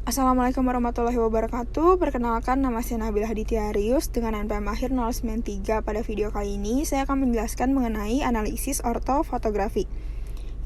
Assalamualaikum warahmatullahi wabarakatuh. Perkenalkan, nama saya Nabila Haditiarius dengan NPM akhir 093. Pada video kali ini, saya akan menjelaskan mengenai analisis ortofotografi.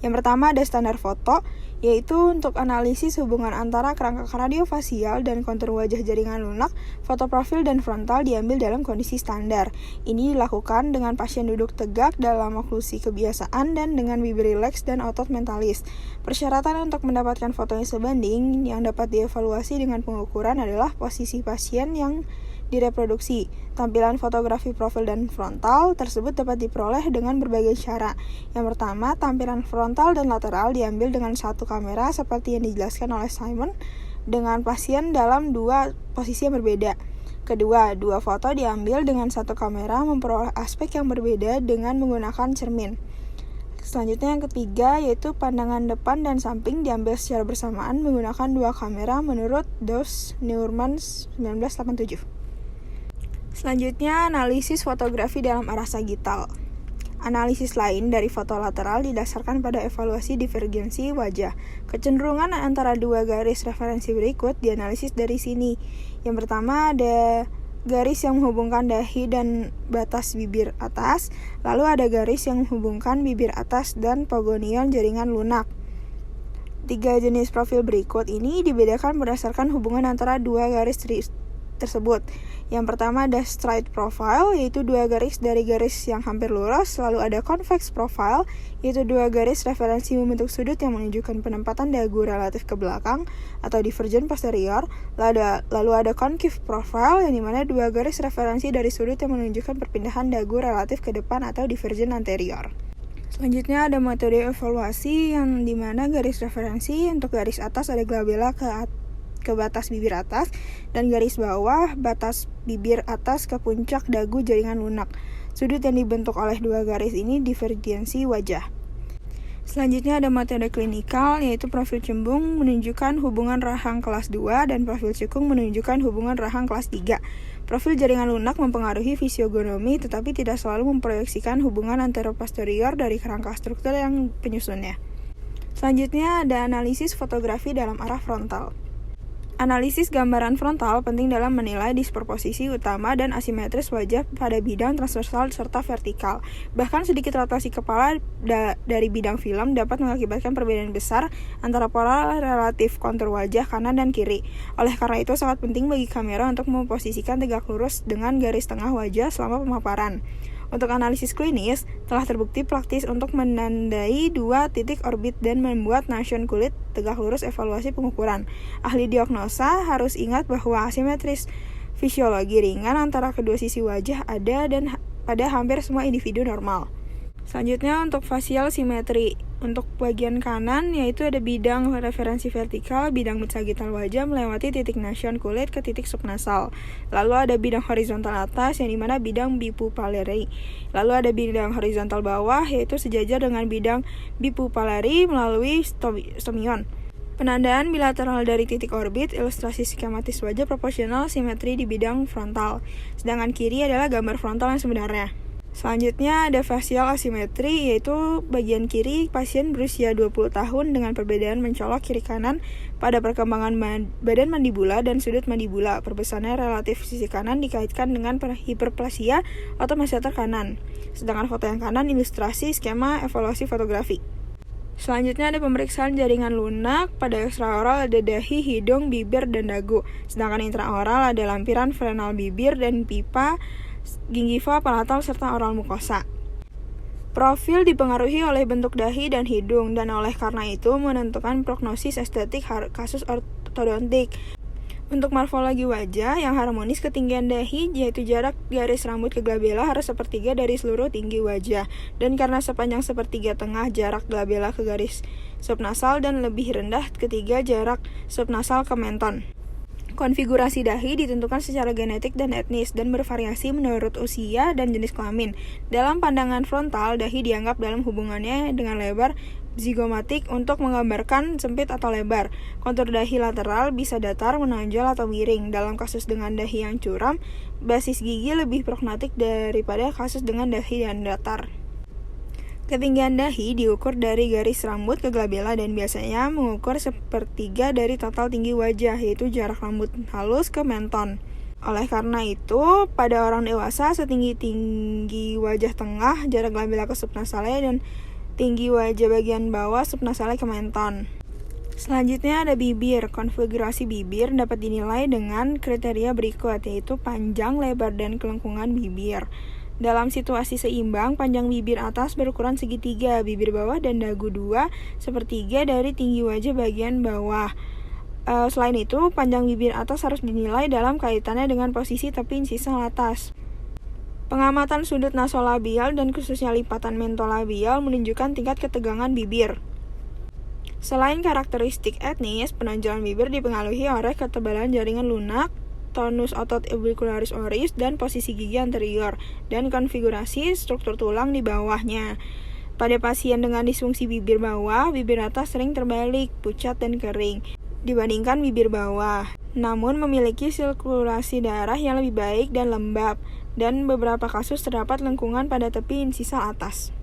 Yang pertama ada standar foto, yaitu untuk analisis hubungan antara kerangka kraniofasial dan kontur wajah jaringan lunak, foto profil dan frontal diambil dalam kondisi standar. Ini dilakukan dengan pasien duduk tegak dalam oklusi kebiasaan dan dengan bibir rileks dan otot mentalis. Persyaratan untuk mendapatkan foto yang sebanding yang dapat dievaluasi dengan pengukuran adalah posisi pasien yang direproduksi. Tampilan fotografi profil dan frontal tersebut dapat diperoleh dengan berbagai cara. Yang pertama, tampilan frontal dan lateral diambil dengan satu kamera seperti yang dijelaskan oleh Simon dengan pasien dalam dua posisi yang berbeda. Kedua, dua foto diambil dengan satu kamera memperoleh aspek yang berbeda dengan menggunakan cermin. Selanjutnya yang ketiga, yaitu pandangan depan dan samping diambil secara bersamaan menggunakan dua kamera menurut Doss Neumann 1987. Selanjutnya, analisis fotografi dalam arah sagital. Analisis lain dari foto lateral didasarkan pada evaluasi divergensi wajah. Kecenderungan antara dua garis referensi berikut dianalisis dari sini. Yang pertama ada garis yang menghubungkan dahi dan batas bibir atas, lalu ada garis yang menghubungkan bibir atas dan pogonion jaringan lunak. Tiga jenis profil berikut ini dibedakan berdasarkan hubungan antara dua garis tersebut. Yang pertama ada straight profile, yaitu dua garis dari garis yang hampir lurus. Lalu ada convex profile, yaitu dua garis referensi membentuk sudut yang menunjukkan penempatan dagu relatif ke belakang atau divergen posterior. Lalu ada concave profile, yang dimana dua garis referensi dari sudut yang menunjukkan perpindahan dagu relatif ke depan atau divergen anterior. Selanjutnya ada metode evaluasi yang dimana garis referensi untuk garis atas ada glabella ke batas bibir atas dan garis bawah batas bibir atas ke puncak dagu jaringan lunak. Sudut yang dibentuk oleh dua garis ini divergensi wajah. Selanjutnya ada metode klinikal, yaitu profil cembung menunjukkan hubungan rahang kelas 2 dan profil cekung menunjukkan hubungan rahang kelas 3. Profil jaringan lunak mempengaruhi fisiogonomi tetapi tidak selalu memproyeksikan hubungan anteroposterior dari kerangka struktur yang penyusunnya. Selanjutnya ada analisis fotografi dalam arah frontal. Analisis gambaran frontal penting dalam menilai disproporsi utama dan asimetris wajah pada bidang transversal serta vertikal. Bahkan sedikit rotasi kepala dari bidang film dapat mengakibatkan perbedaan besar antara pola relatif kontur wajah kanan dan kiri. Oleh karena itu sangat penting bagi kamera untuk memposisikan tegak lurus dengan garis tengah wajah selama pemaparan. Untuk analisis klinis, telah terbukti praktis untuk menandai dua titik orbit dan membuat nasion kulit tegak lurus evaluasi pengukuran. Ahli diagnosa harus ingat bahwa asimetris fisiologi ringan antara kedua sisi wajah ada dan pada hampir semua individu normal. Selanjutnya untuk facial simetri. Untuk bagian kanan yaitu ada bidang referensi vertikal, bidang mid-sagital wajah melewati titik nasion kulit ke titik subnasal. Lalu ada bidang horizontal atas yang dimana bidang bipupillary. Lalu ada bidang horizontal bawah yaitu sejajar dengan bidang bipupillary melalui stomion. Penandaan bilateral dari titik orbit, ilustrasi skematis wajah proporsional simetri di bidang frontal. Sedangkan kiri adalah gambar frontal yang sebenarnya. Selanjutnya ada facial asimetri, yaitu bagian kiri pasien berusia 20 tahun dengan perbedaan mencolok kiri kanan pada perkembangan badan mandibula dan sudut mandibula. Perbesarannya relatif sisi kanan dikaitkan dengan hiperplasia atau masseter kanan. Sedangkan foto yang kanan ilustrasi skema evaluasi fotografi. Selanjutnya ada pemeriksaan jaringan lunak. Pada ekstraoral ada dahi, hidung, bibir, dan dagu. Sedangkan intraoral ada lampiran frenal bibir dan pipa, gingiva palatal serta oral mukosa. Profil dipengaruhi oleh bentuk dahi dan hidung dan oleh karena itu menentukan prognosis estetik kasus ortodontik. Untuk morfologi wajah yang harmonis, ketinggian dahi yaitu jarak garis rambut ke glabella harus sepertiga dari seluruh tinggi wajah, dan karena sepanjang sepertiga tengah jarak glabella ke garis subnasal dan lebih rendah ketiga jarak subnasal ke menton. Konfigurasi dahi ditentukan secara genetik dan etnis dan bervariasi menurut usia dan jenis kelamin. Dalam pandangan frontal, dahi dianggap dalam hubungannya dengan lebar zigomatik untuk menggambarkan sempit atau lebar. Kontur dahi lateral bisa datar, menonjol, atau miring. Dalam kasus dengan dahi yang curam, basis gigi lebih prognatik daripada kasus dengan dahi yang datar. Ketinggian dahi diukur dari garis rambut ke glabella dan biasanya mengukur 1/3 dari total tinggi wajah, yaitu jarak rambut halus ke menton. Oleh karena itu, pada orang dewasa setinggi wajah tengah, jarak glabella ke subnasale, dan tinggi wajah bagian bawah subnasale ke menton. Selanjutnya ada bibir. Konfigurasi bibir dapat dinilai dengan kriteria berikut, yaitu panjang, lebar, dan kelengkungan bibir. Dalam situasi seimbang, panjang bibir atas berukuran segitiga, bibir bawah dan dagu 2/3 dari tinggi wajah bagian bawah. Selain itu, panjang bibir atas harus dinilai dalam kaitannya dengan posisi tepi insisal atas. Pengamatan sudut nasolabial dan khususnya lipatan mentolabial menunjukkan tingkat ketegangan bibir. Selain karakteristik etnis, penonjolan bibir dipengaruhi oleh ketebalan jaringan lunak, tonus otot orbicularis oris, dan posisi gigi anterior, dan konfigurasi struktur tulang di bawahnya. Pada pasien dengan disfungsi bibir bawah, bibir atas sering terbalik, pucat, dan kering dibandingkan bibir bawah, namun memiliki sirkulasi darah yang lebih baik dan lembab, dan beberapa kasus terdapat lengkungan pada tepi insisa atas.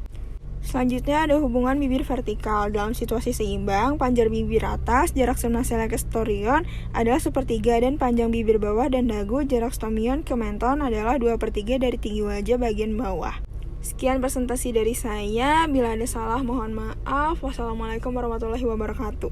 Selanjutnya ada hubungan bibir vertikal. Dalam situasi seimbang, panjang bibir atas, jarak subnasale ke storion adalah 1/3 dan panjang bibir bawah dan dagu, jarak stomion ke menton adalah 2/3 dari tinggi wajah bagian bawah. Sekian presentasi dari saya. Bila ada salah, mohon maaf. Wassalamualaikum warahmatullahi wabarakatuh.